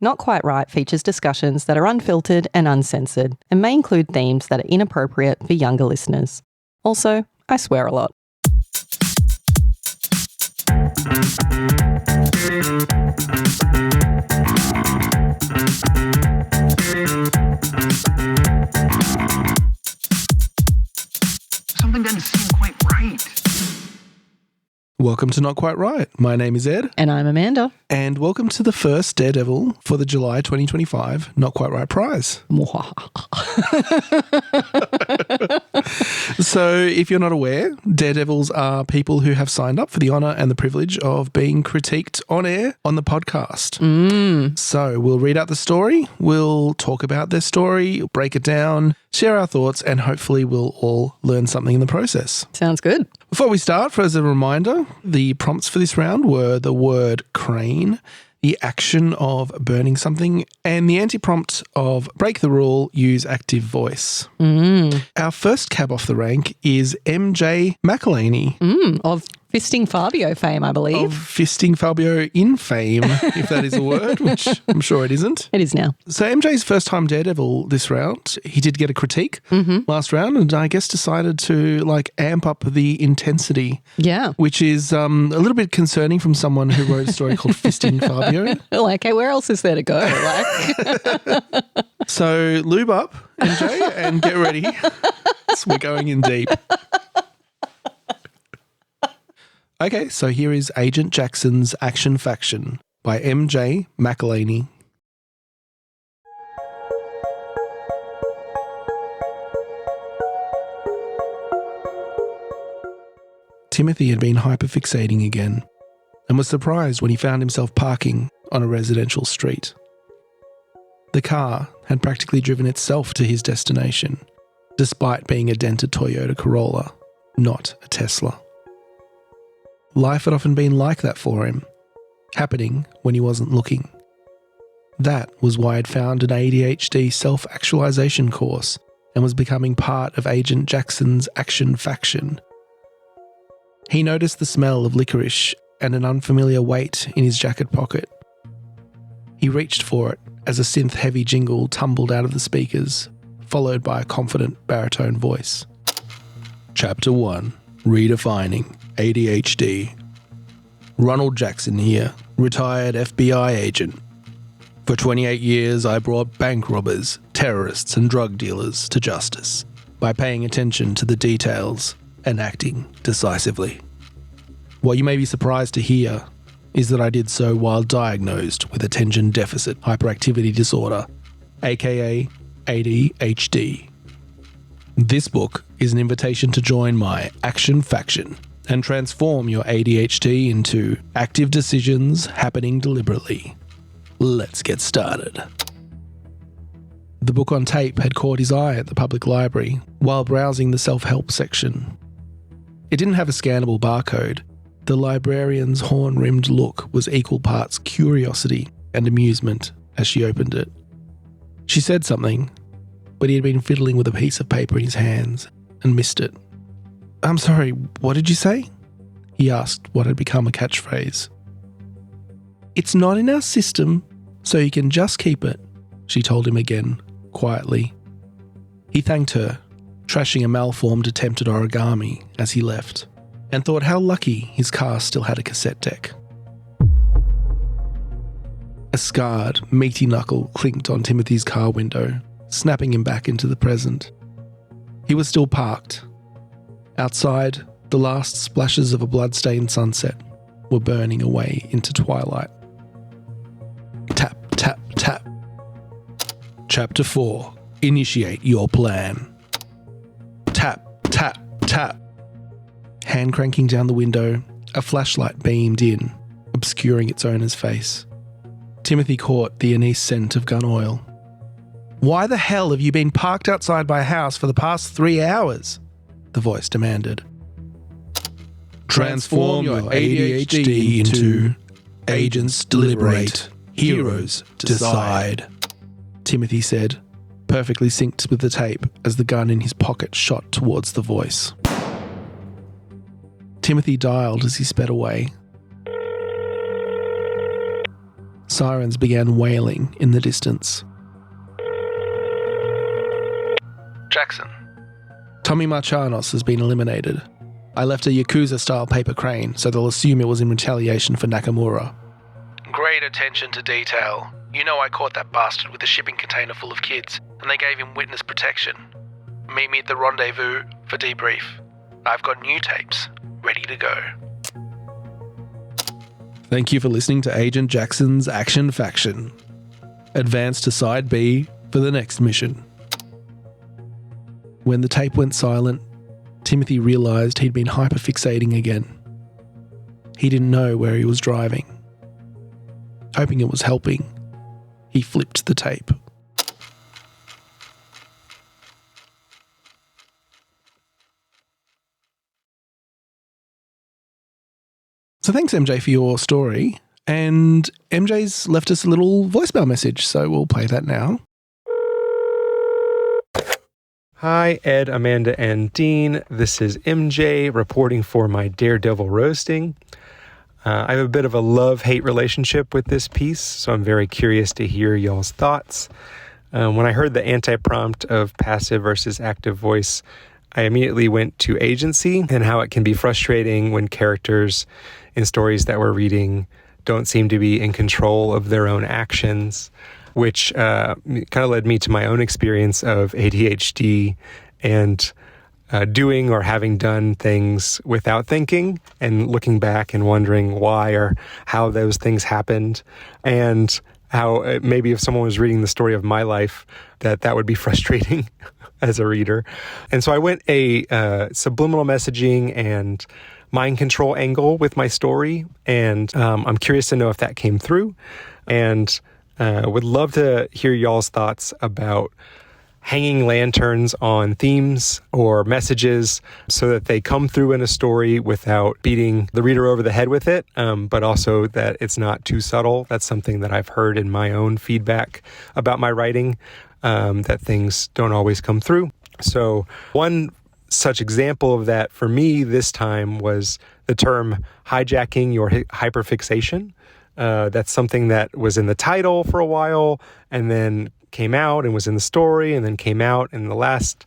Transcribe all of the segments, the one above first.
Not Quite Right features discussions that are unfiltered and uncensored and may include themes that are inappropriate for younger listeners. Also, I swear a lot. Something doesn't seem quite right. Welcome to Not Quite Right. My name is Ed. And I'm Amanda. And welcome to the first Daredevil for the July 2025 Not Quite Right prize. So if you're not aware, Daredevils are people who have signed up for the honour and the privilege of being critiqued on air on the podcast. So we'll read out the story, we'll talk about their story, break it down, share our thoughts, and hopefully we'll all learn something in the process. Sounds good. Before we start, as a reminder, the prompts for this round were the word crane, the action of burning something, and the anti-prompt of break the rule, use active voice. Our first cab off the rank is MJ McElhaney. Of Fisting Fabio fame, I believe. Of Fisting Fabio in fame, if that is a word, which I'm sure it isn't. It is now. So MJ's first time Daredevil this round. He did get a critique last round and I guess decided to amp up the intensity. Yeah. Which is a little bit concerning from someone who wrote a story called Fisting Fabio. Hey, where else is there to go? So lube up, MJ, and get ready. So we're going in deep. Okay, so here is Agent Jackson's Action Faction by MJ McElhaney. Timothy had been hyperfixating again and was surprised when he found himself parking on a residential street. The car had practically driven itself to his destination, despite being a dented Toyota Corolla, not a Tesla. Life had often been like that for him, happening when he wasn't looking. That was why he'd found an ADHD self-actualization course and was becoming part of Agent Jackson's Action Faction. He noticed the smell of licorice and an unfamiliar weight in his jacket pocket. He reached for it as a synth-heavy jingle tumbled out of the speakers, followed by a confident baritone voice. Chapter 1, Redefining ADHD. Ronald Jackson here, retired FBI agent. For 28 years, I brought bank robbers, terrorists, and drug dealers to justice by paying attention to the details and acting decisively. What you may be surprised to hear is that I did so while diagnosed with attention deficit hyperactivity disorder, aka ADHD. This book is an invitation to join my Action Faction and transform your ADHD into active decisions happening deliberately. Let's get started. The book on tape had caught his eye at the public library while browsing the self-help section. It didn't have a scannable barcode. The librarian's horn-rimmed look was equal parts curiosity and amusement as she opened it. She said something, but he had been fiddling with a piece of paper in his hands and missed it. I'm sorry, what did you say? He asked what had become a catchphrase. It's not in our system, so you can just keep it, she told him again, quietly. He thanked her, trashing a malformed attempt at origami as he left, and thought how lucky his car still had a cassette deck. A scarred, meaty knuckle clinked on Timothy's car window, snapping him back into the present. He was still parked. Outside, the last splashes of a blood-stained sunset were burning away into twilight. Tap, tap, tap. Chapter 4. Initiate your plan. Tap, tap, tap. Hand cranking down the window, a flashlight beamed in, obscuring its owner's face. Timothy caught the anise scent of gun oil. Why the hell have you been parked outside my house for the past 3 hours? The voice demanded. Transform your ADHD into agents deliberate, heroes decide, Timothy said, perfectly synced with the tape as the gun in his pocket shot towards the voice. Timothy dialed as he sped away. Sirens began wailing in the distance. Jackson. Tommy Marchanos has been eliminated. I left a Yakuza-style paper crane, so they'll assume it was in retaliation for Nakamura. Great attention to detail. You know I caught that bastard with a shipping container full of kids, and they gave him witness protection. Meet me at the rendezvous for debrief. I've got new tapes ready to go. Thank you for listening to Agent Jackson's Action Faction. Advance to Side B for the next mission. When the tape went silent, Timothy realised he'd been hyperfixating again. He didn't know where he was driving. Hoping it was helping, he flipped the tape. So thanks, MJ, for your story. And MJ's left us a little voicemail message, so we'll play that now. Hi, Ed, Amanda, and Dean. This is MJ reporting for my Daredevil roasting. I have a bit of a love-hate relationship with this piece, so I'm very curious to hear y'all's thoughts. When I heard the anti-prompt of passive versus active voice, I immediately went to agency and how it can be frustrating when characters in stories that we're reading don't seem to be in control of their own actions, which kind of led me to my own experience of ADHD and doing or having done things without thinking and looking back and wondering why or how those things happened, and how maybe if someone was reading the story of my life, that would be frustrating as a reader. And so I went a subliminal messaging and mind control angle with my story, and I'm curious to know if that came through, and would love to hear y'all's thoughts about hanging lanterns on themes or messages so that they come through in a story without beating the reader over the head with it, but also that it's not too subtle. That's something that I've heard in my own feedback about my writing, that things don't always come through. So one such example of that for me this time was the term hijacking your hyperfixation. That's something that was in the title for a while and then came out and was in the story and then came out. In the last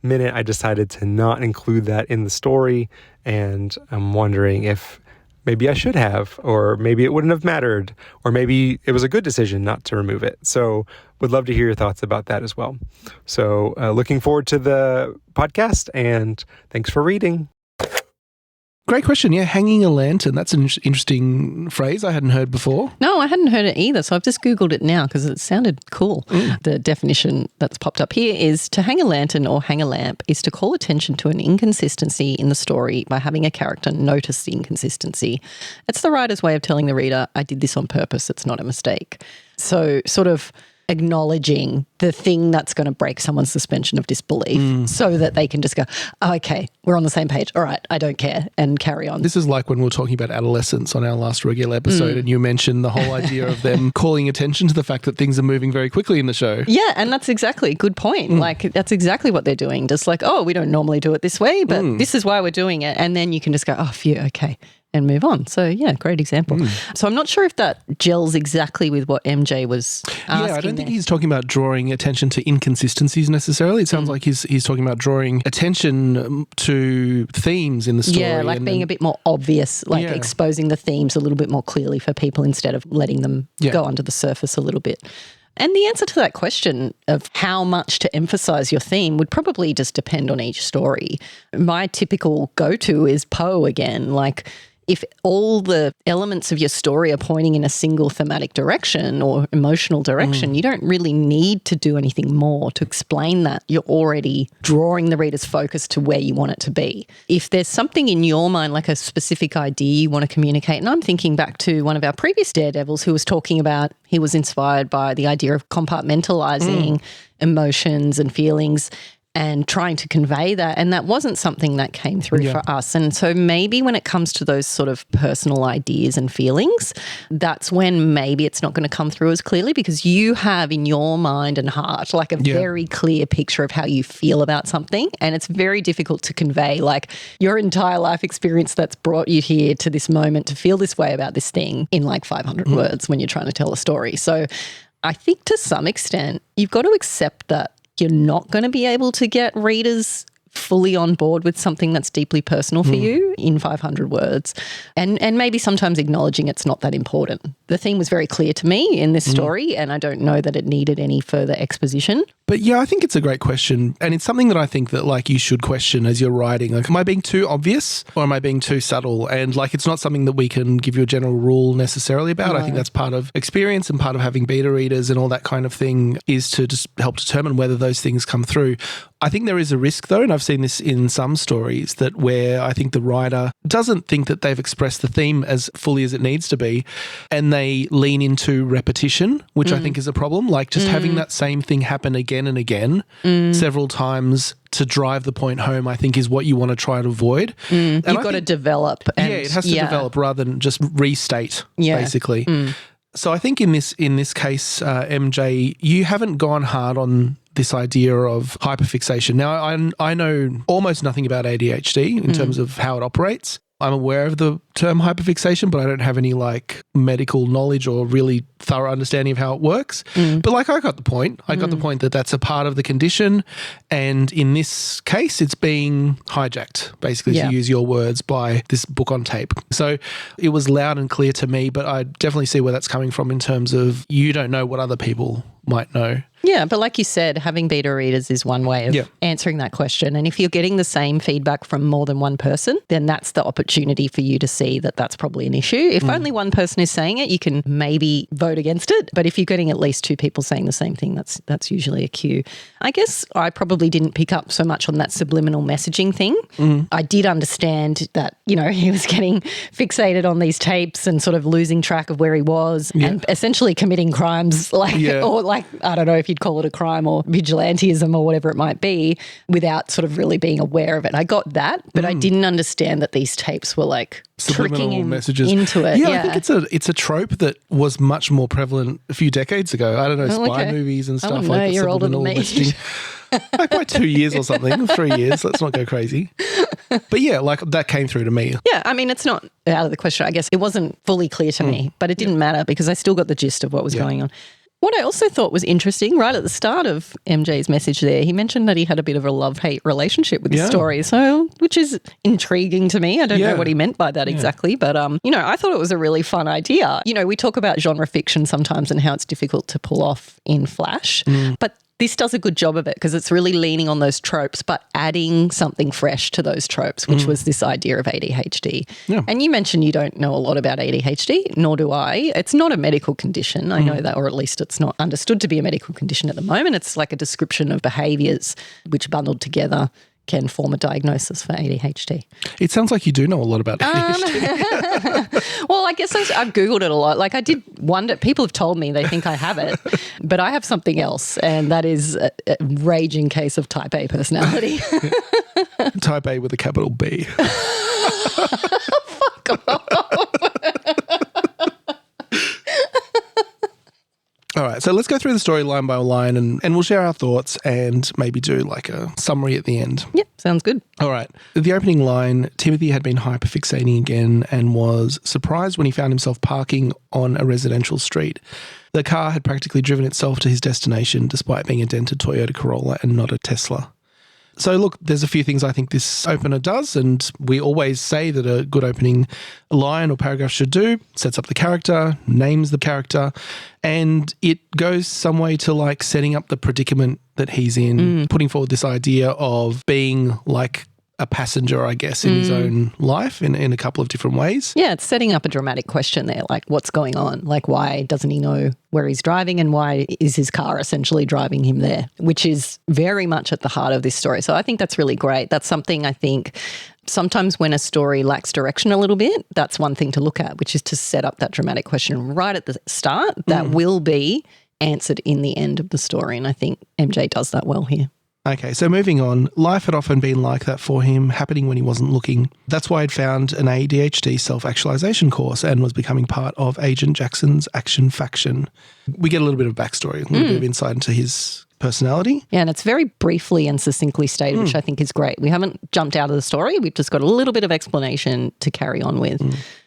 minute, I decided to not include that in the story. And I'm wondering if maybe I should have, or maybe it wouldn't have mattered, or maybe it was a good decision not to remove it. So would love to hear your thoughts about that as well. So looking forward to the podcast, and thanks for reading. Great question. Yeah, hanging a lantern. That's an interesting phrase I hadn't heard before. No, I hadn't heard it either, so I've just Googled it now because it sounded cool. The definition that's popped up here is to hang a lantern or hang a lamp is to call attention to an inconsistency in the story by having a character notice the inconsistency. It's the writer's way of telling the reader, I did this on purpose, it's not a mistake. So sort of acknowledging the thing that's going to break someone's suspension of disbelief so that they can just go, oh, okay, we're on the same page. All right, I don't care, and carry on. This is like when we were talking about adolescence on our last regular episode and you mentioned the whole idea of them calling attention to the fact that things are moving very quickly in the show. Yeah, and that's exactly a good point. Like, that's exactly what they're doing. Just like, oh, we don't normally do it this way, but this is why we're doing it. And then you can just go, oh, phew, okay, and move on. So, yeah, great example. So I'm not sure if that gels exactly with what MJ was asking. Yeah, I don't think he's talking about drawing attention to inconsistencies necessarily. It sounds like he's talking about drawing attention to themes in the story. Yeah, like being a bit more obvious, like exposing the themes a little bit more clearly for people instead of letting them go under the surface a little bit. And the answer to that question of how much to emphasize your theme would probably just depend on each story. My typical go-to is Poe again, like, if all the elements of your story are pointing in a single thematic direction or emotional direction, you don't really need to do anything more to explain that. You're already drawing the reader's focus to where you want it to be. If there's something in your mind, like a specific idea you want to communicate, and I'm thinking back to one of our previous Daredevils who was talking about he was inspired by the idea of compartmentalizing emotions and feelings. and trying to convey that. And that wasn't something that came through for us. And so maybe when it comes to those sort of personal ideas and feelings, that's when maybe it's not going to come through as clearly, because you have in your mind and heart like a very clear picture of how you feel about something. And it's very difficult to convey like your entire life experience that's brought you here to this moment to feel this way about this thing in like 500 words when you're trying to tell a story. So I think to some extent you've got to accept that you're not going to be able to get readers fully on board with something that's deeply personal for you in 500 words, and maybe sometimes acknowledging it's not that important. The theme was very clear to me in this story, and I don't know that it needed any further exposition. But yeah, I think it's a great question, and it's something that I think that like you should question as you're writing. Like, am I being too obvious or am I being too subtle? And like, it's not something that we can give you a general rule necessarily about. I think that's part of experience and part of having beta readers and all that kind of thing, is to just help determine whether those things come through. I think there is a risk though, and I've seen this in some stories, that where I think the writer doesn't think that they've expressed the theme as fully as it needs to be, and they lean into repetition, which I think is a problem. Like just having that same thing happen again and again several times to drive the point home, I think is what you want to try to avoid. You've got to develop. And, it has to develop rather than just restate, basically. So I think in this case, MJ, you haven't gone hard on this idea of hyperfixation. Now, I know almost nothing about ADHD in terms of how it operates. I'm aware of the term hyperfixation, but I don't have any like medical knowledge or really thorough understanding of how it works. But like, I got the point. I got the point that that's a part of the condition. And in this case, it's being hijacked, basically, to use your words, by this book on tape. So it was loud and clear to me, but I definitely see where that's coming from in terms of you don't know what other people might know. Yeah, but like you said, having beta readers is one way of answering that question. And if you're getting the same feedback from more than one person, then that's the opportunity for you to see that that's probably an issue. If only one person is saying it, you can maybe vote against it. But if you're getting at least two people saying the same thing, that's usually a cue. I guess I probably didn't pick up so much on that subliminal messaging thing. I did understand that, you know, he was getting fixated on these tapes and sort of losing track of where he was and essentially committing crimes like, or like, I don't know if you'd call it a crime or vigilantism or whatever it might be, without sort of really being aware of it. I got that, but I didn't understand that these tapes were like tricking him into it. Yeah, I think it's a trope that was much more prevalent a few decades ago. I don't know, spy movies and stuff like that. You're older than me. Like by 2 years or something, 3 years. Let's not go crazy. But yeah, like that came through to me. Yeah, I mean, it's not out of the question. I guess it wasn't fully clear to me, but it didn't matter because I still got the gist of what was going on. What I also thought was interesting, right at the start of MJ's message there, he mentioned that he had a bit of a love-hate relationship with the story, so which is intriguing to me. I don't know what he meant by that exactly, but, you know, I thought it was a really fun idea. You know, we talk about genre fiction sometimes and how it's difficult to pull off in Flash, but this does a good job of it because it's really leaning on those tropes but adding something fresh to those tropes, which was this idea of ADHD. Yeah. And you mentioned you don't know a lot about ADHD, nor do I. It's not a medical condition. I know that, or at least it's not understood to be a medical condition at the moment. It's like a description of behaviours which bundled together can form a diagnosis for ADHD. It sounds like you do know a lot about ADHD. Well, I guess I've Googled it a lot. Like I did wonder, people have told me they think I have it, but I have something else, and that is a raging case of type A personality. Type A with a capital B. Fuck off. All right, so let's go through the story line by line and we'll share our thoughts and maybe do like a summary at the end. Yep, sounds good. All right. The opening line, Timothy had been hyperfixating again and was surprised when he found himself parking on a residential street. The car had practically driven itself to his destination despite being a dented Toyota Corolla and not a Tesla. So look, there's a few things I think this opener does, and we always say that a good opening line or paragraph should do. Sets up the character, names the character, and it goes some way to like setting up the predicament that he's in, putting forward this idea of being like a passenger, I guess, in his own life in a couple of different ways. Yeah, it's setting up a dramatic question there, like what's going on? Like why doesn't he know where he's driving and why is his car essentially driving him there, which is very much at the heart of this story. So I think that's really great. That's something I think sometimes when a story lacks direction a little bit, that's one thing to look at, which is to set up that dramatic question right at the start that will be answered in the end of the story. And I think MJ does that well here. Okay, so moving on, life had often been like that for him, happening when he wasn't looking. That's why he'd found an ADHD self-actualization course and was becoming part of Agent Jackson's action faction. We get a little bit of backstory, a little bit of insight into his personality. Yeah, and it's very briefly and succinctly stated, which I think is great. We haven't jumped out of the story. We've just got a little bit of explanation to carry on with.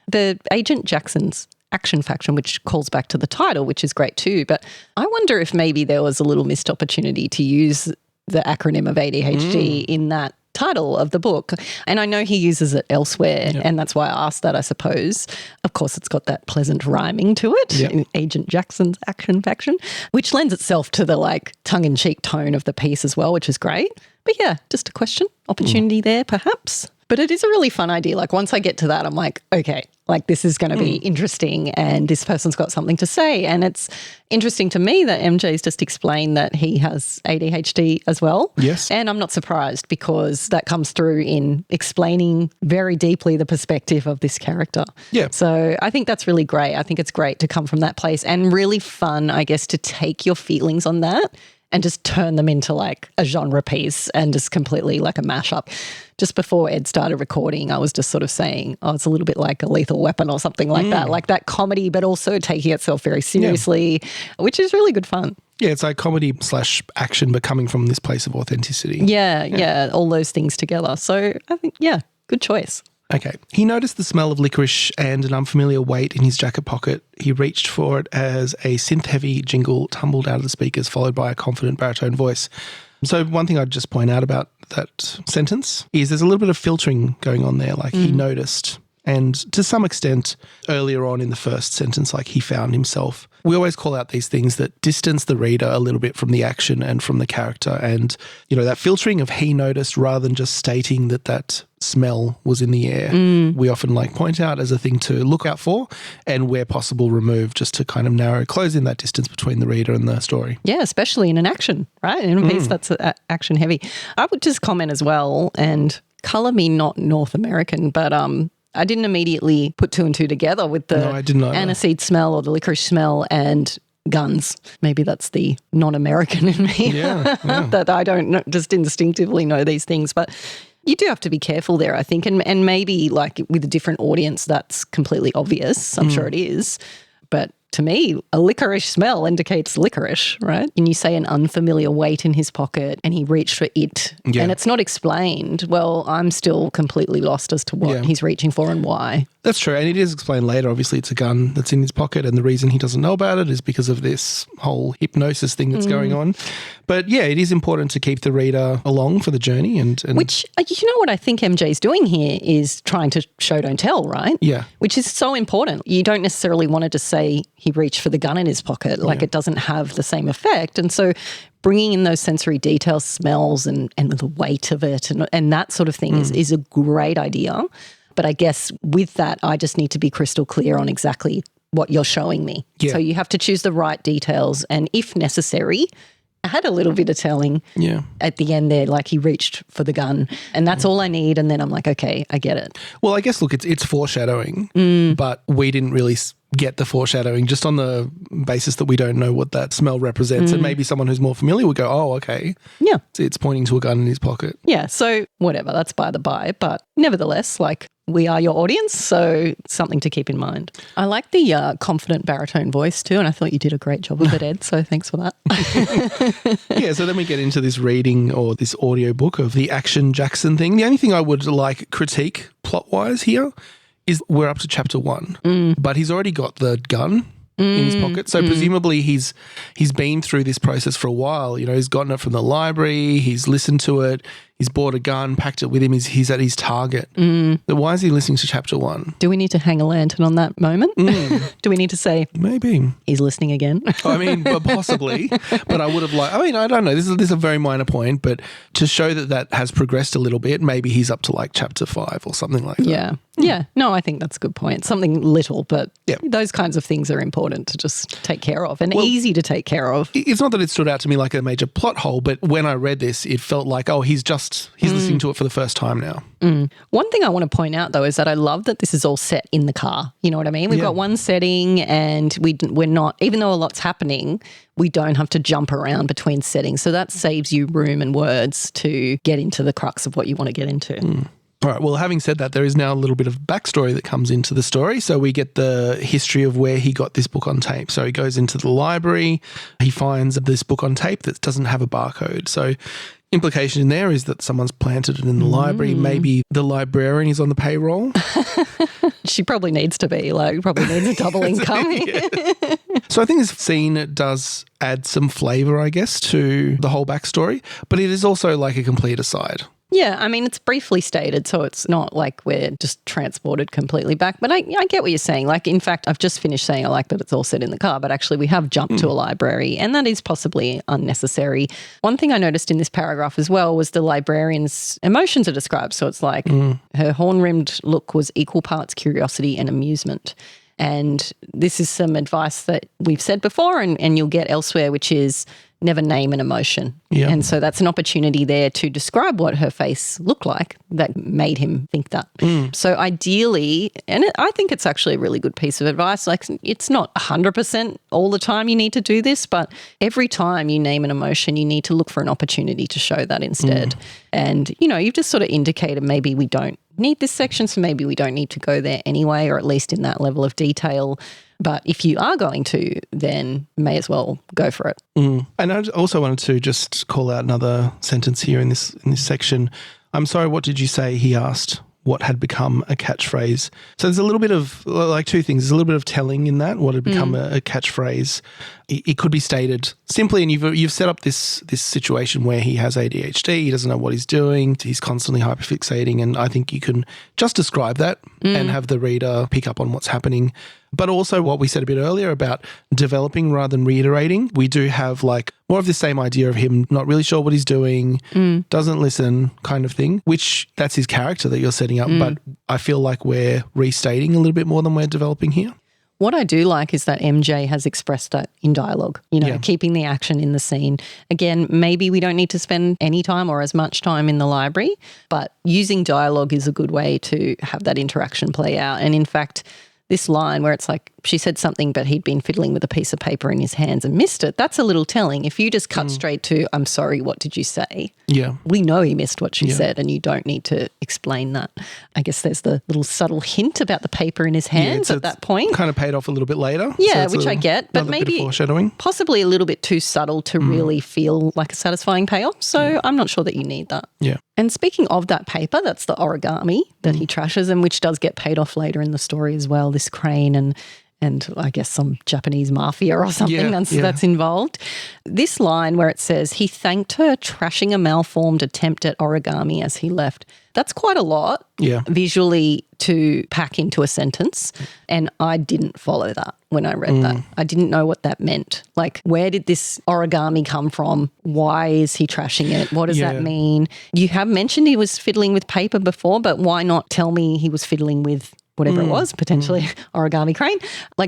The Agent Jackson's action faction, which calls back to the title, which is great too. But I wonder if maybe there was a little missed opportunity to use the acronym of ADHD in that title of the book. And I know he uses it elsewhere, and that's why I asked that, I suppose. Of course, it's got that pleasant rhyming to it, in Agent Jackson's action faction, which lends itself to the like tongue-in-cheek tone of the piece as well, which is great. But yeah, just a question, opportunity there perhaps. But it is a really fun idea. Like once I get to that, I'm like, okay, like this is going to be interesting and this person's got something to say. And it's interesting to me that MJ's just explained that he has ADHD as well. Yes. And I'm not surprised because that comes through in explaining very deeply the perspective of this character. Yeah. So I think that's really great. I think it's great to come from that place and really fun, I guess, to take your feelings on that and just turn them into like a genre piece and just completely like a mashup. Just before Ed started recording, I was just sort of saying, oh, it's a little bit like a Lethal Weapon or something like that comedy, but also taking itself very seriously, which is really good fun. Yeah, it's like comedy/action, but coming from this place of authenticity. Yeah, all those things together. So I think, good choice. Okay. He noticed the smell of licorice and an unfamiliar weight in his jacket pocket. He reached for it as a synth-heavy jingle tumbled out of the speakers, followed by a confident baritone voice. So one thing I'd just point out about that sentence is there's a little bit of filtering going on there. Like he noticed, and to some extent earlier on in the first sentence, like he found himself. We always call out these things that distance the reader a little bit from the action and from the character. And, you know, that filtering of he noticed rather than just stating that smell was in the air. We often like point out as a thing to look out for and where possible remove, just to kind of close in that distance between the reader and the story. Yeah, especially in an action, right? In a piece that's action heavy. I would just comment as well, and colour me not North American, but I didn't immediately put two and two together with the aniseed smell or the licorice smell and guns. Maybe that's the non-American in me that I don't just instinctively know these things. But you do have to be careful there, I think. And maybe like with a different audience, that's completely obvious. I'm sure it is. But to me, a licorice smell indicates licorice, right? And you say an unfamiliar weight in his pocket and he reached for it and it's not explained. Well, I'm still completely lost as to what he's reaching for and why. That's true. And it is explained later. Obviously, it's a gun that's in his pocket, and the reason he doesn't know about it is because of this whole hypnosis thing that's going on. But yeah, it is important to keep the reader along for the journey. And which, you know what I think MJ's doing here is trying to show, don't tell, right? Yeah. Which is so important. You don't necessarily want to just say he reached for the gun in his pocket. Like it doesn't have the same effect. And so bringing in those sensory details, smells and the weight of it and that sort of thing is a great idea. But I guess with that, I just need to be crystal clear on exactly what you're showing me. Yeah. So you have to choose the right details and if necessary, I had a little bit of telling at the end there, like he reached for the gun and that's all I need. And then I'm like, okay, I get it. Well, I guess, look, it's foreshadowing, but we didn't really get the foreshadowing just on the basis that we don't know what that smell represents. And maybe someone who's more familiar would go, oh, okay. Yeah. It's pointing to a gun in his pocket. Yeah. So whatever, that's by the by. But nevertheless, like we are your audience, so something to keep in mind. I like the confident baritone voice too, and I thought you did a great job of it, Ed, so thanks for that. Yeah, so then we get into this reading or this audiobook of the Action Jackson thing. The only thing I would like critique plot-wise here is we're up to chapter 1, but he's already got the gun in his pocket. So presumably he's been through this process for a while. You know, he's gotten it from the library, he's listened to it, he's bought a gun, packed it with him, he's at his target. But why is he listening to chapter 1? Do we need to hang a lantern on that moment? Do we need to say, maybe he's listening again? I mean, possibly. But I would have I don't know. This is a very minor point, but to show that has progressed a little bit, maybe he's up to like chapter 5 or something like that. Yeah. No, I think that's a good point. Something little, but those kinds of things are important. important to just take care of and easy to take care of. It's not that it stood out to me like a major plot hole, but when I read this, it felt like, he's listening to it for the first time now. One thing I want to point out, though, is that I love that this is all set in the car. You know what I mean? We've got one setting and we're not, even though a lot's happening, we don't have to jump around between settings. So that saves you room and words to get into the crux of what you want to get into. All right, well, having said that, there is now a little bit of backstory that comes into the story. So we get the history of where he got this book on tape. So he goes into the library, he finds this book on tape that doesn't have a barcode. So implication in there is that someone's planted it in the library. Maybe the librarian is on the payroll. She probably needs to be, probably needs a double income. So I think this scene does add some flavour, I guess, to the whole backstory, but it is also like a complete aside. Yeah, I mean, it's briefly stated, so it's not like we're just transported completely back. But I get what you're saying. In fact, I've just finished saying I like that it's all set in the car, but actually we have jumped to a library, and that is possibly unnecessary. One thing I noticed in this paragraph as well was the librarian's emotions are described. So it's like her horn-rimmed look was equal parts curiosity and amusement. And this is some advice that we've said before and you'll get elsewhere, which is never name an emotion. Yeah. And so that's an opportunity there to describe what her face looked like that made him think that. So ideally, and I think it's actually a really good piece of advice, it's not 100% all the time you need to do this, but every time you name an emotion, you need to look for an opportunity to show that instead. And, you've just sort of indicated maybe we don't need this section, so maybe we don't need to go there anyway, or at least in that level of detail. But if you are going to, then may as well go for it. And I also wanted to just call out another sentence here in this section. I'm sorry, what did you say? He asked. What had become a catchphrase. So there's a little bit of, two things. There's a little bit of telling in that, what had become a catchphrase. It could be stated simply, and you've set up this situation where he has ADHD, he doesn't know what he's doing, he's constantly hyperfixating, and I think you can just describe that and have the reader pick up on what's happening. But also what we said a bit earlier about developing rather than reiterating. We do have more of the same idea of him not really sure what he's doing, doesn't listen kind of thing, which that's his character that you're setting up. But I feel like we're restating a little bit more than we're developing here. What I do like is that MJ has expressed that in dialogue, keeping the action in the scene. Again, maybe we don't need to spend any time or as much time in the library, but using dialogue is a good way to have that interaction play out. And in fact, this line where it's like she said something but he'd been fiddling with a piece of paper in his hands and missed it, that's a little telling. If you just cut straight to, I'm sorry, what did you say? Yeah. We know he missed what she said and you don't need to explain that. I guess there's the little subtle hint about the paper in his hands at that point. Kind of paid off a little bit later. Yeah, so which I get, but maybe foreshadowing. Possibly a little bit too subtle to really feel like a satisfying payoff. So I'm not sure that you need that. Yeah. And speaking of that paper, that's the origami that he trashes and which does get paid off later in the story as well, this crane and I guess some Japanese mafia or something that's involved. This line where it says, he thanked her, trashing a malformed attempt at origami as he left. That's quite a lot visually to pack into a sentence. And I didn't follow that when I read that. I didn't know what that meant. Where did this origami come from? Why is he trashing it? What does that mean? You have mentioned he was fiddling with paper before, but why not tell me he was fiddling with whatever it was, potentially origami crane?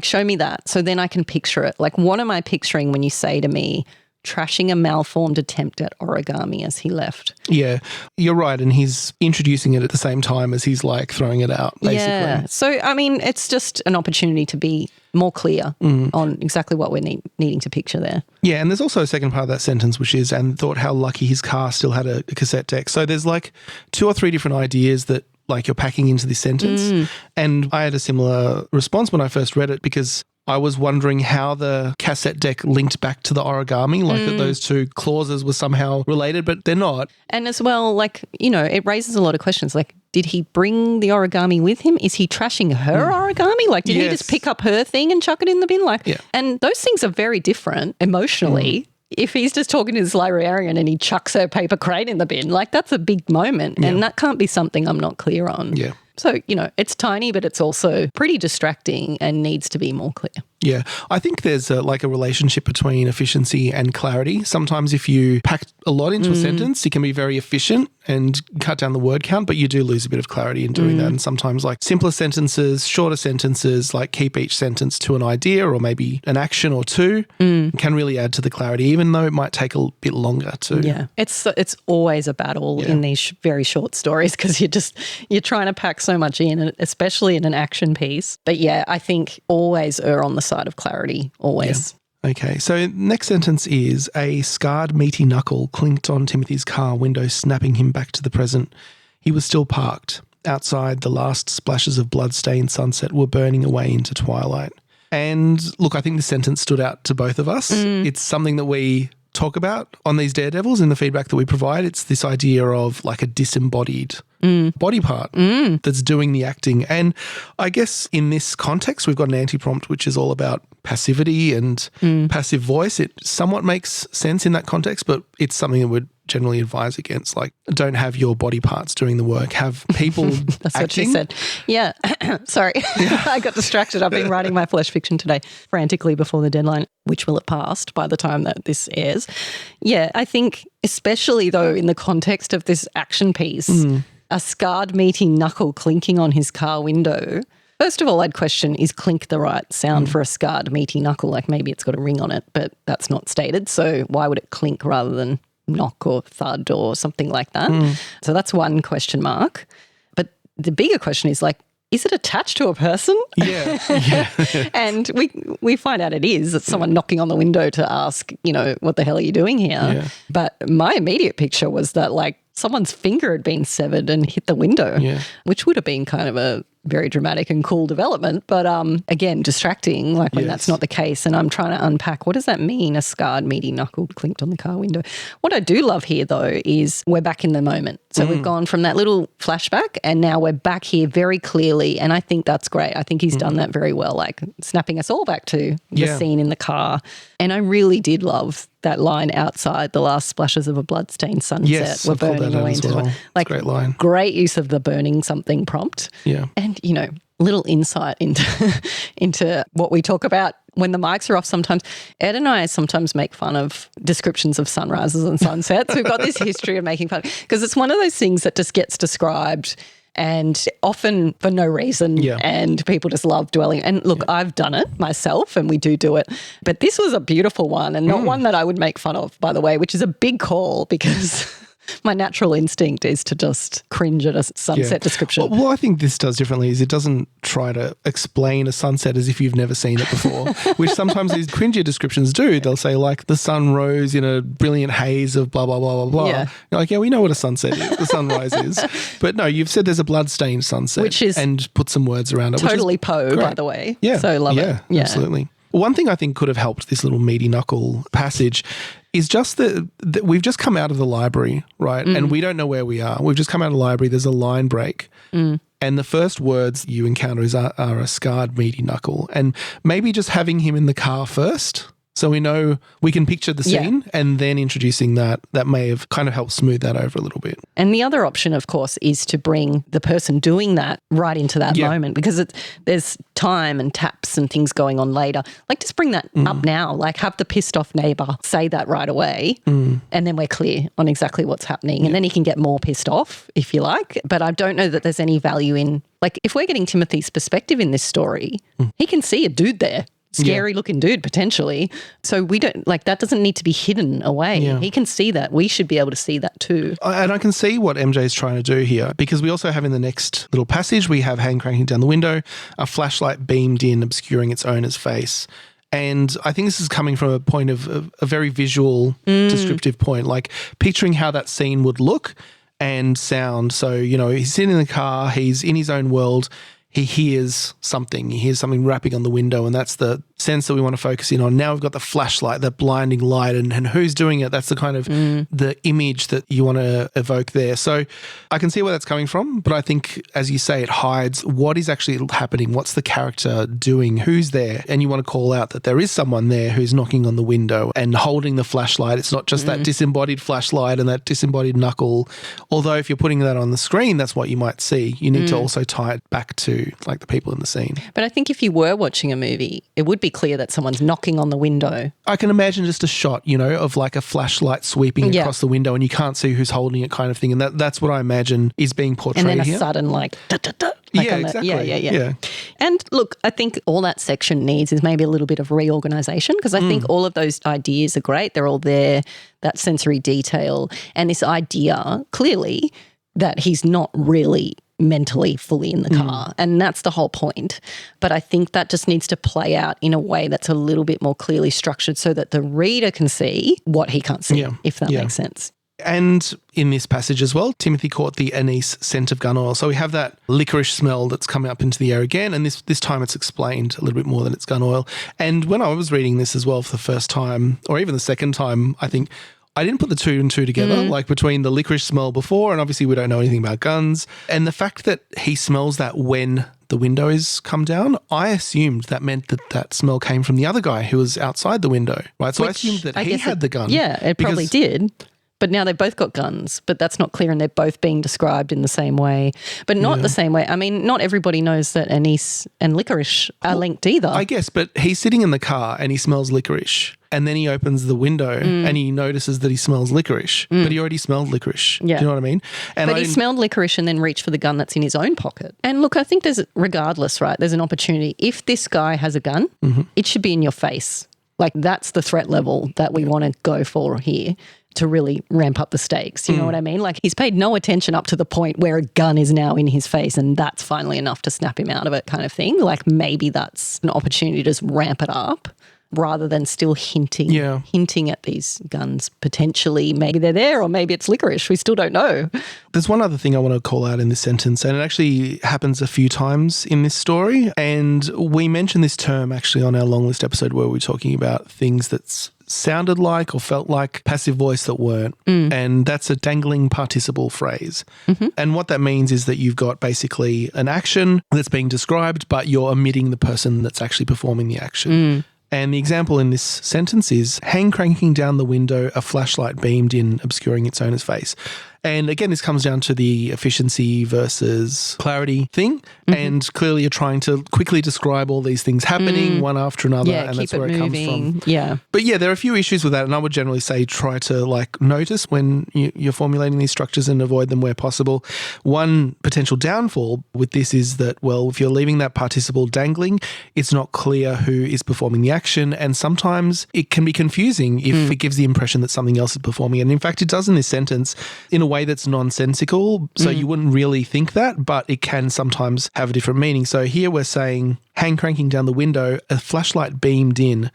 Show me that so then I can picture it. What am I picturing when you say to me, trashing a malformed attempt at origami as he left? Yeah, you're right. And he's introducing it at the same time as he's throwing it out, basically. Yeah. So, I mean, it's just an opportunity to be more clear on exactly what we're needing to picture there. Yeah, and there's also a second part of that sentence, which is, and thought how lucky his car still had a cassette deck. So there's 2 or 3 different ideas that you're packing into this sentence. And I had a similar response when I first read it because I was wondering how the cassette deck linked back to the origami, that those 2 clauses were somehow related, but they're not. And as well, it raises a lot of questions. Did he bring the origami with him? Is he trashing her origami? Did he just pick up her thing and chuck it in the bin? And those things are very different emotionally. If he's just talking to this librarian and he chucks her paper crane in the bin, that's a big moment. And that can't be something I'm not clear on. Yeah. So, it's tiny, but it's also pretty distracting and needs to be more clear. Yeah. I think there's a relationship between efficiency and clarity. Sometimes if you pack a lot into a sentence, you can be very efficient and cut down the word count, but you do lose a bit of clarity in doing that. And sometimes simpler sentences, shorter sentences, keep each sentence to an idea or maybe an action or two can really add to the clarity, even though it might take a bit longer too. Yeah. It's always a battle in these very short stories because you're trying to pack so much in, especially in an action piece. But yeah, I think always err on the side of clarity, always. Yeah. Okay, so next sentence is, a scarred meaty knuckle clinked on Timothy's car window, snapping him back to the present. He was still parked. Outside, the last splashes of blood-stained sunset were burning away into twilight. And look, I think the sentence stood out to both of us. It's something that we talk about on these Daredevils in the feedback that we provide. It's this idea of a disembodied body part that's doing the acting. And I guess in this context, we've got an anti-prompt which is all about passivity and passive voice. It somewhat makes sense in that context, but it's something that would generally advise against. Don't have your body parts doing the work. Have people That's acting. what she said. Yeah. Sorry. I got distracted. I've been writing my flash fiction today frantically before the deadline, which will have passed by the time that this airs. Yeah, I think especially though in the context of this action piece, a scarred meaty knuckle clinking on his car window. First of all, I'd question, is clink the right sound for a scarred meaty knuckle? Maybe it's got a ring on it, but that's not stated. So why would it clink rather than knock or thud or something like that? So that's one question mark. But the bigger question is is it attached to a person? Yeah. And we find out it is. It's someone knocking on the window to ask, what the hell are you doing here? Yeah. But my immediate picture was that someone's finger had been severed and hit the window, which would have been kind of a very dramatic and cool development, but again, distracting, when that's not the case. And I'm trying to unpack, what does that mean, a scarred meaty knuckle clinked on the car window? What I do love here, though, is we're back in the moment. So we've gone from that little flashback and now we're back here very clearly, and I think that's great. I think he's done that very well, snapping us all back to the scene in the car. And I really did love that line, outside, the last splashes of a bloodstained sunset were burning away into great line. Great use of the burning something prompt. Yeah. And, little insight into what we talk about when the mics are off sometimes. Ed and I sometimes make fun of descriptions of sunrises and sunsets. We've got this history of making fun because it's one of those things that just gets described and often for no reason, and people just love dwelling. And look, I've done it myself and we do it. But this was a beautiful one and not one that I would make fun of, by the way, which is a big call because my natural instinct is to just cringe at a sunset description. Well, I think this does differently is it doesn't try to explain a sunset as if you've never seen it before, which sometimes these cringy descriptions do. They'll say the sun rose in a brilliant haze of blah, blah, blah, blah, blah. Yeah. You're we know what a sunset is, the sunrise is. But no, you've said there's a blood-stained sunset, which is and put some words around it. Totally Poe, by the way. Yeah. So love it. Yeah, absolutely. One thing I think could have helped this little meaty knuckle passage is just that we've just come out of the library, right? And we don't know where we are. We've just come out of the library. There's a line break. And the first words you encounter are a scarred meaty knuckle. And maybe just having him in the car first, so we know we can picture the scene, and then introducing that may have kind of helped smooth that over a little bit. And the other option, of course, is to bring the person doing that right into that moment because there's time and taps and things going on later. Just bring that up now, have the pissed off neighbour say that right away and then we're clear on exactly what's happening and then he can get more pissed off if you like. But I don't know that there's any value in, if we're getting Timothy's perspective in this story, he can see a dude there. Scary looking dude, potentially. So we don't, that doesn't need to be hidden away. Yeah. He can see that. We should be able to see that too. And I can see what MJ is trying to do here because we also have in the next little passage, we have hand cranking down the window, a flashlight beamed in, obscuring its owner's face. And I think this is coming from a point of a very visual, descriptive point, picturing how that scene would look and sound. So, he's sitting in the car, he's in his own world. He hears something rapping on the window, and that's the sense that we want to focus in on. Now we've got the flashlight, that blinding light, and who's doing it. That's the kind of the image that you want to evoke there. So I can see where that's coming from, but I think, as you say, it hides what is actually happening. What's the character doing? Who's there? And you want to call out that there is someone there who's knocking on the window and holding the flashlight. It's not just that disembodied flashlight and that disembodied knuckle. Although if you're putting that on the screen, that's what you might see. You need to also tie it back to the people in the scene. But I think if you were watching a movie, it would be be clear that someone's knocking on the window. I can imagine just a shot, of like a flashlight sweeping across the window and you can't see who's holding it kind of thing. And that's what I imagine is being portrayed here. And then a sudden Exactly. Yeah. And look, I think all that section needs is maybe a little bit of reorganization, because I think all of those ideas are great. They're all there, that sensory detail, and this idea clearly that he's not really mentally fully in the car. And that's the whole point. But I think that just needs to play out in a way that's a little bit more clearly structured so that the reader can see what he can't see, if that makes sense. And in this passage as well, Timothy caught the anise scent of gun oil. So we have that licorice smell that's coming up into the air again, and this time it's explained a little bit more that it's gun oil. And when I was reading this as well for the first time, or even the second time, I think I didn't put the two and two together, like between the licorice smell before, and obviously we don't know anything about guns, and the fact that he smells that when the window is come down, I assumed that meant that smell came from the other guy who was outside the window, right? So I assumed that he had the gun. Yeah, it probably did. But now they've both got guns, but that's not clear, and they're both being described in the same way, but not the same way. I mean, not everybody knows that anise and licorice are linked either. I guess, but he's sitting in the car and he smells licorice, and then he opens the window and he notices that he smells licorice, but he already smelled licorice. Yeah. Do you know what I mean? But he smelled licorice and then reached for the gun that's in his own pocket. And look, I think regardless, right, there's an opportunity. If this guy has a gun, it should be in your face. Like, that's the threat level that we want to go for here, to really ramp up the stakes. You know what I mean? Like, he's paid no attention up to the point where a gun is now in his face and that's finally enough to snap him out of it, kind of thing. Like, maybe that's an opportunity to just ramp it up rather than still hinting at these guns potentially. Maybe they're there, or maybe it's licorice. We still don't know. There's one other thing I want to call out in this sentence, and it actually happens a few times in this story. And we mentioned this term actually on our long list episode where we were talking about things that sounded like or felt like passive voice that weren't. And that's a dangling participle phrase. And what that means is that you've got basically an action that's being described, but you're omitting the person that's actually performing the action. And the example in this sentence is hand cranking down the window, a flashlight beamed in, obscuring its owner's face. And again, this comes down to the efficiency versus clarity thing. And clearly you're trying to quickly describe all these things happening one after another. And that's where it comes from. Yeah. But yeah, there are a few issues with that. And I would generally say try to notice when you're formulating these structures and avoid them where possible. One potential downfall with this is that, well, if you're leaving that participle dangling, it's not clear who is performing the action. And sometimes it can be confusing if it gives the impression that something else is performing it. And in fact, it does in this sentence in a way that's nonsensical, so you wouldn't really think that, but it can sometimes have a different meaning. So here we're saying hand cranking down the window, a flashlight beamed in.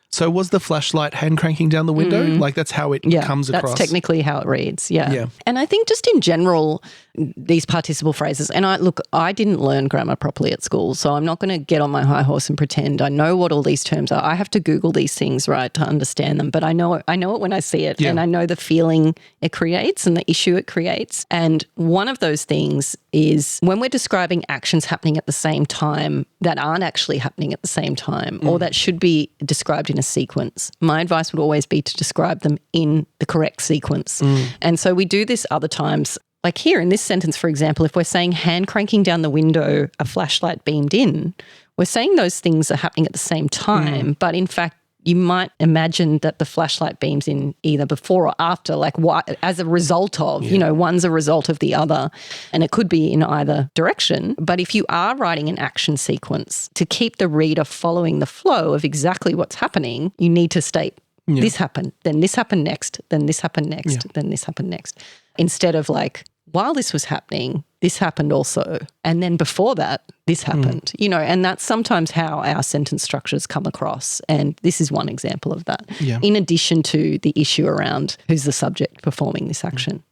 So was the flashlight hand cranking down the window? Like, that's how it comes across. That's technically how it reads, yeah. And I think just in general, these participle phrases, and I didn't learn grammar properly at school, so I'm not going to get on my high horse and pretend I know what all these terms are. I have to Google these things, right, to understand them, but I know it when I see it, and I know the feeling it creates and the issue it creates. And one of those things is when we're describing actions happening at the same time that aren't actually happening at the same time, or that should be described in a sequence. My advice would always be to describe them in the correct sequence. And so we do this other times. Like here in this sentence, for example, if we're saying hand cranking down the window, a flashlight beamed in, we're saying those things are happening at the same time, but in fact, you might imagine that the flashlight beams in either before or after, like what, as a result of, one's a result of the other, and it could be in either direction. But if you are writing an action sequence, to keep the reader following the flow of exactly what's happening, you need to state this happened, then this happened next, then this happened next, then this happened next, instead of like, while this was happening, this happened also. And then before that, this happened, and that's sometimes how our sentence structures come across. And this is one example of that, in addition to the issue around who's the subject performing this action.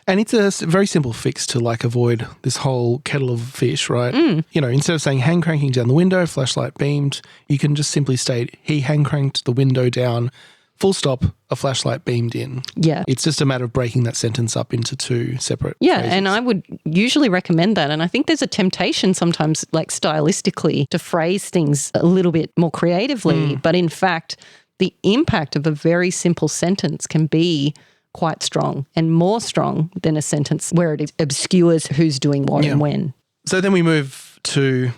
And it's a very simple fix to avoid this whole kettle of fish, right? Instead of saying hand cranking down the window, flashlight beamed, you can just simply state he hand cranked the window down, full stop, a flashlight beamed in. Yeah. It's just a matter of breaking that sentence up into two separate phrases. And I would usually recommend that. And I think there's a temptation sometimes, like stylistically, to phrase things a little bit more creatively. But in fact, the impact of a very simple sentence can be quite strong and more strong than a sentence where it obscures who's doing what and when. So then we move to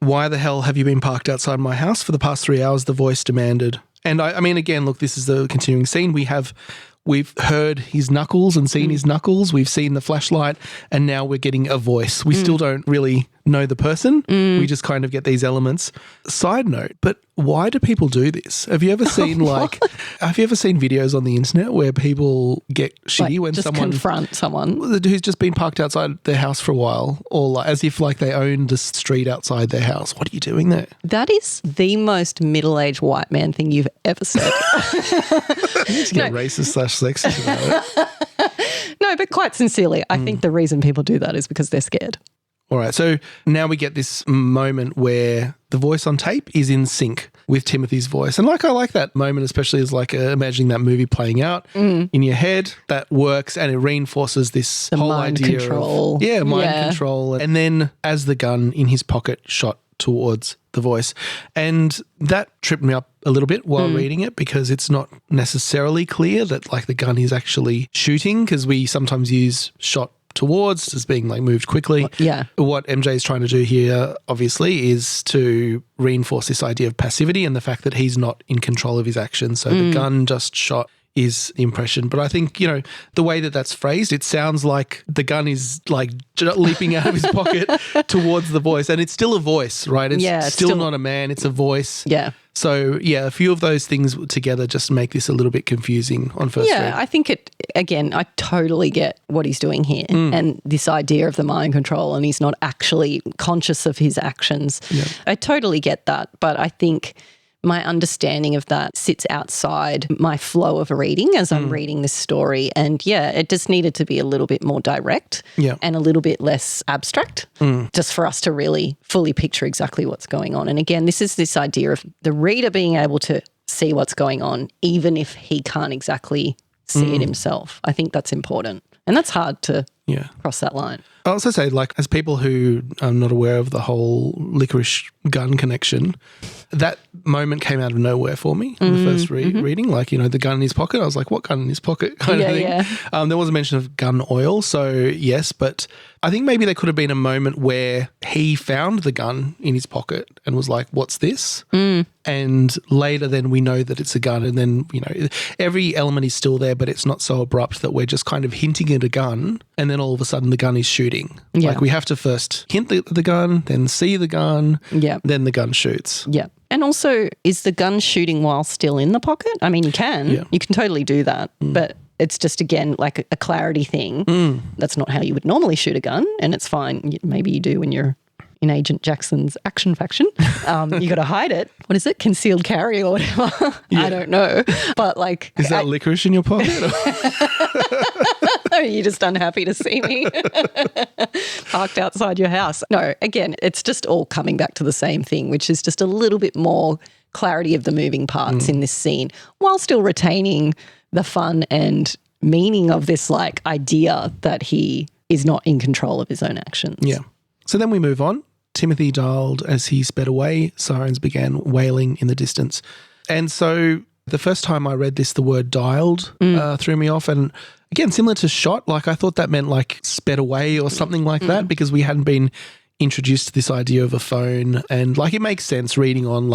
why the hell have you been parked outside my house for the past 3 hours? The voice demanded. And I mean, again, look, this is the continuing scene. We've heard his knuckles and seen his knuckles. We've seen the flashlight, and now we're getting a voice. We still don't really know the person. We just kind of get these elements. Side note, but why do people do this? Have you ever seen videos on the internet where people get shitty when just someone confront someone who's just been parked outside their house for a while, or like, as if like they own the street outside their house? What are you doing there? That is the most middle-aged white man thing you've ever said. Just get racist/sexist about it. No, but quite sincerely, I think the reason people do that is because they're scared. All right, so now we get this moment where the voice on tape is in sync with Timothy's voice. And I like that moment, especially as imagining that movie playing out in your head. That works, and it reinforces this whole mind idea control. of mind control. And then as the gun in his pocket shot towards the voice. And that tripped me up a little bit while reading it, because it's not necessarily clear that the gun is actually shooting, because we sometimes use shot towards as being moved quickly. Yeah. What MJ is trying to do here, obviously, is to reinforce this idea of passivity and the fact that he's not in control of his actions. So the gun just shot is the impression. But I think, the way that that's phrased, it sounds like the gun is leaping out of his pocket towards the voice. And it's still a voice, right? It's still not a man, it's a voice. Yeah. So, a few of those things together just make this a little bit confusing on first read. Yeah, I think I totally get what he's doing here and this idea of the mind control, and he's not actually conscious of his actions. Yeah. I totally get that, but I think my understanding of that sits outside my flow of reading as I'm reading this story. And it just needed to be a little bit more direct and a little bit less abstract just for us to really fully picture exactly what's going on. And again, this is this idea of the reader being able to see what's going on, even if he can't exactly see it himself. I think that's important. And that's hard to cross that line. I also say, as people who are not aware of the whole licorice gun connection, that moment came out of nowhere for me in the first reading. The gun in his pocket. I was like, what gun in his pocket kind of thing. Yeah. There was a mention of gun oil, so yes, but I think maybe there could have been a moment where he found the gun in his pocket and was like, what's this? And later then we know that it's a gun, and then, every element is still there, but it's not so abrupt that we're just kind of hinting at a gun and then all of a sudden the gun is shooting. Yeah. We have to first hint at the gun, then see the gun, then the gun shoots. Yeah. And also, is the gun shooting while still in the pocket? I mean, you can. Yeah. You can totally do that. But it's just, again, a clarity thing. That's not how you would normally shoot a gun, and it's fine. Maybe you do when you're in Agent Jackson's action faction. You got to hide it. What is it? Concealed carry or whatever. I don't know. But is that licorice in your pocket? Are you just unhappy to see me parked outside your house? No, again, it's just all coming back to the same thing, which is just a little bit more clarity of the moving parts in this scene, while still retaining the fun and meaning of this idea that he is not in control of his own actions. Yeah. So then we move on. Timothy dialed as he sped away. Sirens began wailing in the distance. And so the first time I read this, the word dialed threw me off. And again, similar to shot, I thought that meant sped away or something like that, because we hadn't been introduced to this idea of a phone. And it makes sense reading on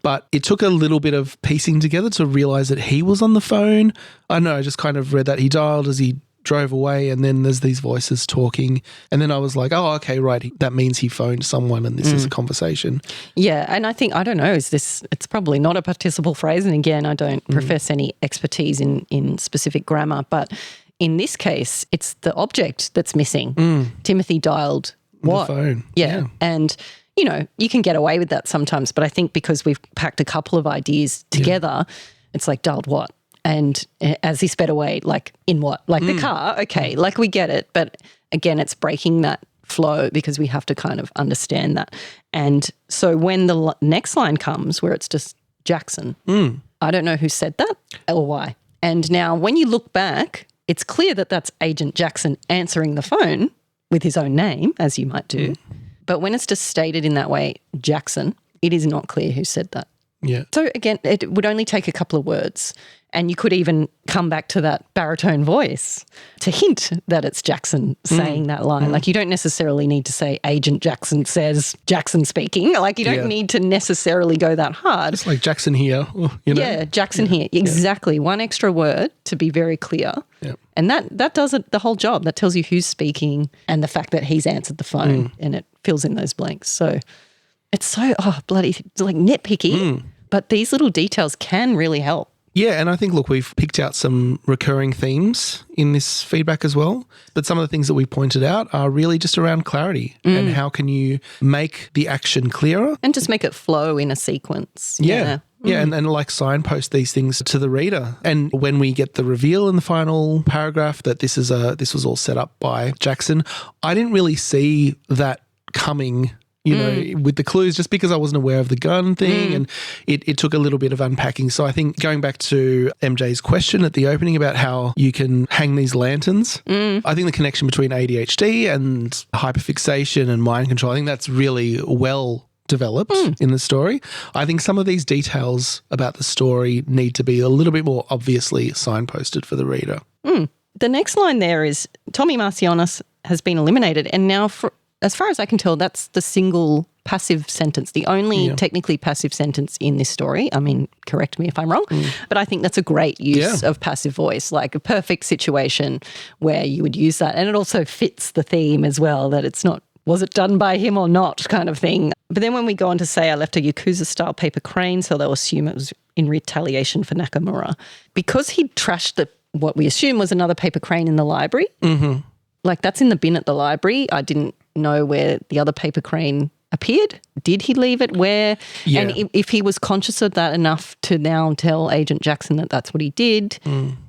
but it took a little bit of piecing together to realize that he was on the phone. I don't know, I just kind of read that he dialed as he drove away, and then there's these voices talking, and then I was like, oh, okay, right, that means he phoned someone and this is a conversation. Yeah, and I think, I don't know, it's probably not a participle phrase, and again, I don't profess any expertise in specific grammar, but in this case, it's the object that's missing. Timothy dialed what? The phone. Yeah. And, you can get away with that sometimes, but I think because we've packed a couple of ideas together, it's dialed what? And as he sped away, in what? The car, okay, we get it. But again, it's breaking that flow because we have to kind of understand that. And so when the next line comes where it's just Jackson, I don't know who said that or why. And now when you look back, it's clear that that's Agent Jackson answering the phone with his own name, as you might do. But when it's just stated in that way, Jackson, it is not clear who said that. Yeah. So again, it would only take a couple of words, and you could even come back to that baritone voice to hint that it's Jackson saying that line. Like, you don't necessarily need to say Agent Jackson says Jackson speaking. Like, you don't need to necessarily go that hard. It's like Jackson here, you know? Yeah, Jackson here. Exactly. One extra word to be very clear. Yeah. And that does it the whole job. That tells you who's speaking and the fact that he's answered the phone, and it fills in those blanks. So it's so, bloody, it's like nitpicky, but these little details can really help. Yeah, and I think, look, we've picked out some recurring themes in this feedback as well. But some of the things that we pointed out are really just around clarity and how can you make the action clearer. And just make it flow in a sequence. Yeah, and like signpost these things to the reader. And when we get the reveal in the final paragraph that this was all set up by Jackson, I didn't really see that coming, you know, with the clues, just because I wasn't aware of the gun thing, and it took a little bit of unpacking. So I think going back to MJ's question at the opening about how you can hang these lanterns, I think the connection between ADHD and hyperfixation and mind control, I think that's really well developed in the story. I think some of these details about the story need to be a little bit more obviously signposted for the reader. The next line there is Tommy Marcianos has been eliminated, and now as far as I can tell, that's the single passive sentence, the only technically passive sentence in this story. I mean, correct me if I'm wrong, but I think that's a great use of passive voice, like a perfect situation where you would use that. And it also fits the theme as well, that it's not, was it done by him or not kind of thing. But then when we go on to say I left a Yakuza-style paper crane, so they'll assume it was in retaliation for Nakamura. Because he trashed what we assume was another paper crane in the library, like that's in the bin at the library. I didn't know where the other paper crane appeared. Did he leave it where? Yeah. And if he was conscious of that enough to now tell Agent Jackson that that's what he did,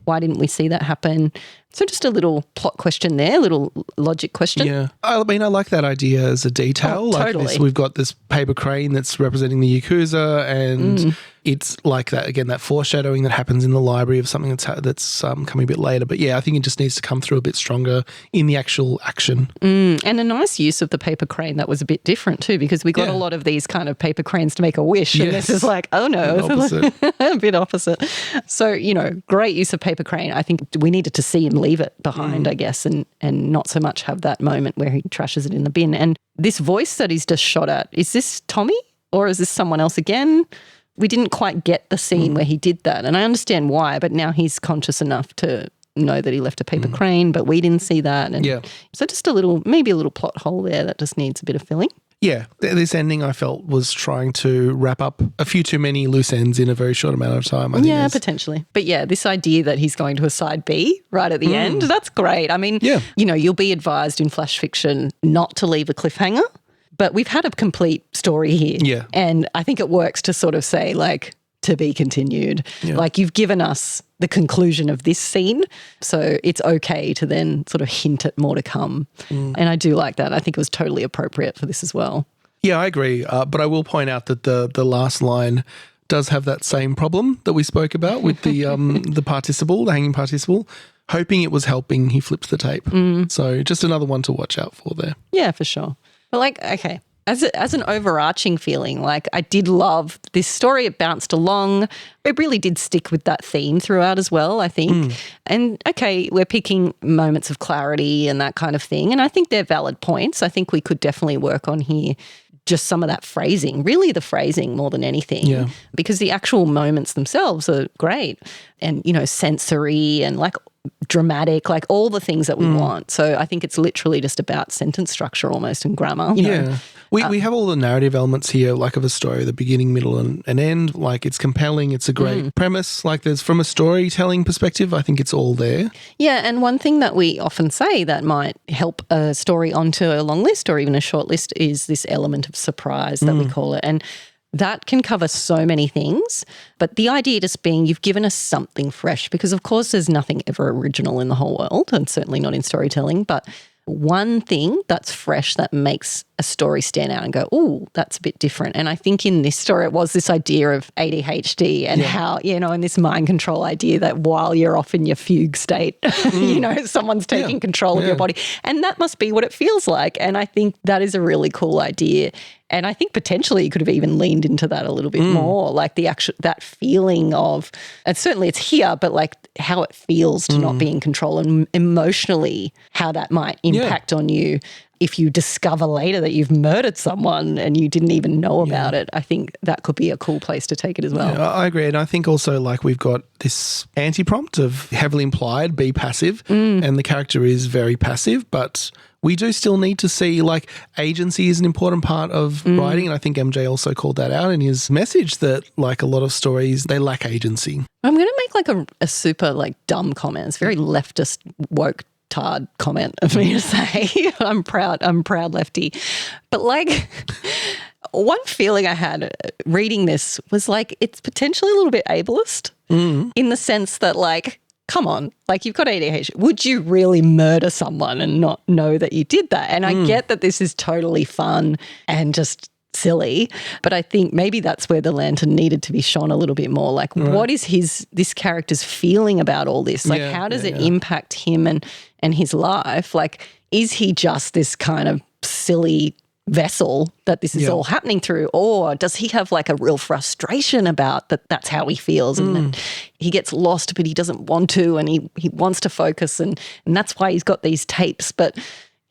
why didn't we see that happen? So just a little plot question there, a little logic question. Yeah. I mean, I like that idea as a detail. Totally. We've got this paper crane that's representing the Yakuza, and it's like that, again, that foreshadowing that happens in the library of something that's coming a bit later. But yeah, I think it just needs to come through a bit stronger in the actual action. And a nice use of the paper crane that was a bit different too, because we got a lot of these kind of paper cranes to make a wish, and this is like, oh no, a bit opposite. So, you know, great use of paper crane. I think we needed to see him leave it behind, I guess, and not so much have that moment where he trashes it in the bin. And this voice that he's just shot at, is this Tommy or is this someone else again? We didn't quite get the scene where he did that, and I understand why, but now he's conscious enough to know that he left a paper crane, but we didn't see that. And so just maybe a little plot hole there that just needs a bit of filling. Yeah, this ending I felt was trying to wrap up a few too many loose ends in a very short amount of time. I think potentially. But yeah, this idea that he's going to a side B right at the end, that's great. I mean, you know, you'll be advised in flash fiction not to leave a cliffhanger, but we've had a complete story here. Yeah. And I think it works to sort of say, like, to be continued. Yeah. Like, you've given us the conclusion of this scene, so it's okay to then sort of hint at more to come. And I do like that. I think it was totally appropriate for this as well. Yeah, I agree. But I will point out that the last line does have that same problem that we spoke about with the participle, the hanging participle. Hoping it was helping, he flipped the tape. So just another one to watch out for there. Yeah, for sure. But like, okay, as an overarching feeling, like I did love this story. It bounced along. It really did stick with that theme throughout as well, I think. And okay, we're picking moments of clarity and that kind of thing. And I think they're valid points. I think we could definitely work on here just some of that phrasing, really the phrasing more than anything, because the actual moments themselves are great and, you know, sensory and like dramatic, like all the things that we want. So I think it's literally just about sentence structure almost and grammar. You know? We have all the narrative elements here, like of a story, the beginning, middle and end. Like it's compelling. It's a great premise. Like there's, from a storytelling perspective, I think it's all there. Yeah. And one thing that we often say that might help a story onto a long list or even a short list is this element of surprise that we call it. And that can cover so many things, but the idea just being you've given us something fresh, because of course there's nothing ever original in the whole world and certainly not in storytelling, but one thing that's fresh that makes a story stand out and go, oh, that's a bit different. And I think in this story it was this idea of ADHD and how, you know, and this mind control idea that while you're off in your fugue state, you know, someone's taking control of your body. And that must be what it feels like. And I think that is a really cool idea. And I think potentially you could have even leaned into that a little bit more, like that feeling of, and certainly it's here, but like how it feels to not be in control and emotionally how that might impact on you. If you discover later that you've murdered someone and you didn't even know about it, I think that could be a cool place to take it as well. Yeah, I agree. And I think also like we've got this anti-prompt of heavily implied, be passive, and the character is very passive, but we do still need to see like agency is an important part of writing. And I think MJ also called that out in his message that like a lot of stories, they lack agency. I'm going to make like a super like dumb comment. It's very leftist woke tard comment of me to say. I'm proud lefty. But like one feeling I had reading this was like it's potentially a little bit ableist in the sense that like, come on, like you've got ADHD. Would you really murder someone and not know that you did that? And I get that this is totally fun and just silly, but I think maybe that's where the lantern needed to be shone a little bit more. Like what is this character's feeling about all this? Like how does it impact him and his life? Like is he just this kind of silly vessel that this is all happening through, or does he have like a real frustration about that's how he feels and then he gets lost but he doesn't want to and he wants to focus and that's why he's got these tapes but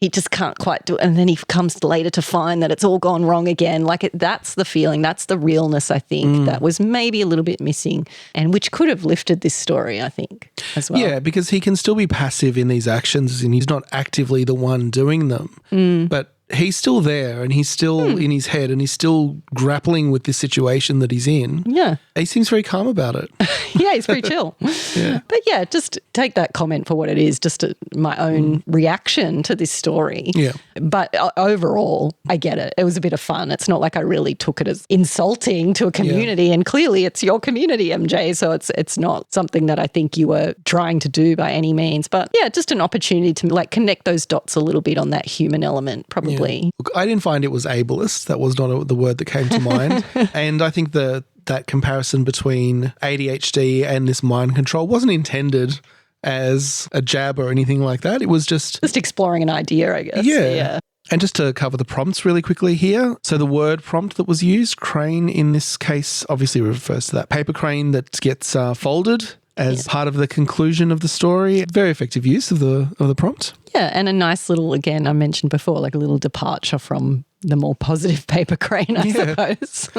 he just can't quite do it. And then he comes later to find that it's all gone wrong again. Like that's the feeling, that's the realness, I think, that was maybe a little bit missing and which could have lifted this story, I think, as well. Yeah, because he can still be passive in these actions and he's not actively the one doing them. But he's still there and he's still in his head and he's still grappling with this situation that he's in. Yeah. He seems very calm about it. Yeah, he's pretty chill. But yeah, just take that comment for what it is, just my own reaction to this story. Yeah. But overall, I get it. It was a bit of fun. It's not like I really took it as insulting to a community and clearly it's your community, MJ, so it's not something that I think you were trying to do by any means. But yeah, just an opportunity to like connect those dots a little bit on that human element probably. Yeah. Look, I didn't find it was ableist. That was not the word that came to mind. And I think that comparison between ADHD and this mind control wasn't intended as a jab or anything like that. It was just exploring an idea, I guess. Yeah. And just to cover the prompts really quickly here. So the word prompt that was used, crane in this case, obviously refers to that paper crane that gets folded as part of the conclusion of the story. Very effective use of the prompt. Yeah, and a nice little, again, I mentioned before, like a little departure from the more positive paper crane, I suppose.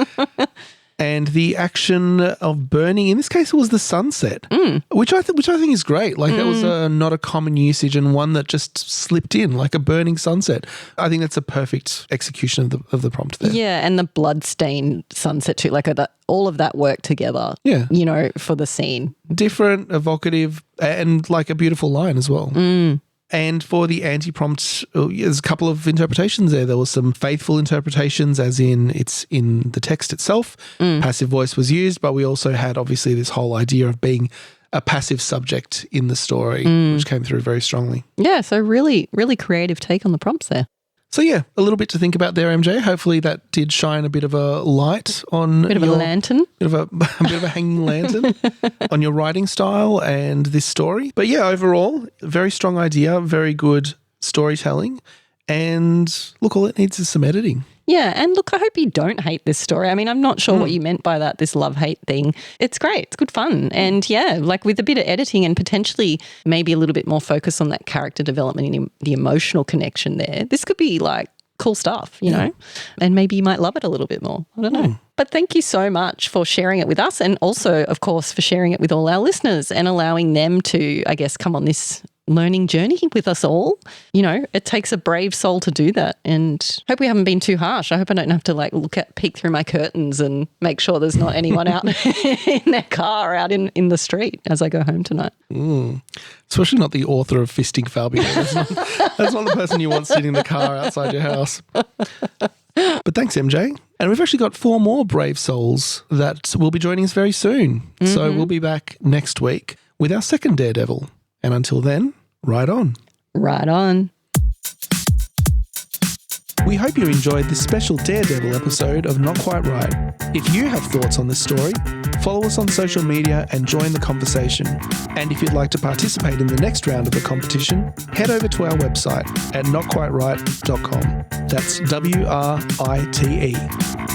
And the action of burning, in this case, it was the sunset, which I think is great. Like that was not a common usage and one that just slipped in, like a burning sunset. I think that's a perfect execution of the prompt there. Yeah, and the bloodstained sunset too, like all of that worked together. Yeah, you know, for the scene, different, evocative, and like a beautiful line as well. And for the anti-prompt, there's a couple of interpretations there. There was some faithful interpretations, as in it's in the text itself. Passive voice was used, but we also had obviously this whole idea of being a passive subject in the story, which came through very strongly. Yeah, so really, really creative take on the prompts there. So yeah, a little bit to think about there, MJ. Hopefully that did shine a bit of a light on a lantern. A bit of a hanging lantern on your writing style and this story. But yeah, overall, very strong idea, very good storytelling. And look, all it needs is some editing. Yeah, and look, I hope you don't hate this story. I mean, I'm not sure what you meant by that, this love-hate thing. It's great. It's good fun. And yeah, like with a bit of editing and potentially maybe a little bit more focus on that character development and the emotional connection there, this could be like cool stuff, you know, and maybe you might love it a little bit more. I don't know. But thank you so much for sharing it with us and also, of course, for sharing it with all our listeners and allowing them to, I guess, come on this learning journey with us all. You know, it takes a brave soul to do that, and hope we haven't been too harsh. I hope I don't have to like peek through my curtains and make sure there's not anyone out in their car out in the street as I go home tonight. Especially not the author of Fisting Fabian. That's not the person you want sitting in the car outside your house. But thanks, MJ. And we've actually got 4 more brave souls that will be joining us very soon. So we'll be back next week with our second Daredevil. And until then, ride on. Ride on. We hope you enjoyed this special Daredevil episode of Not Quite Right. If you have thoughts on this story, follow us on social media and join the conversation. And if you'd like to participate in the next round of the competition, head over to our website at notquiteright.com. That's WRITE.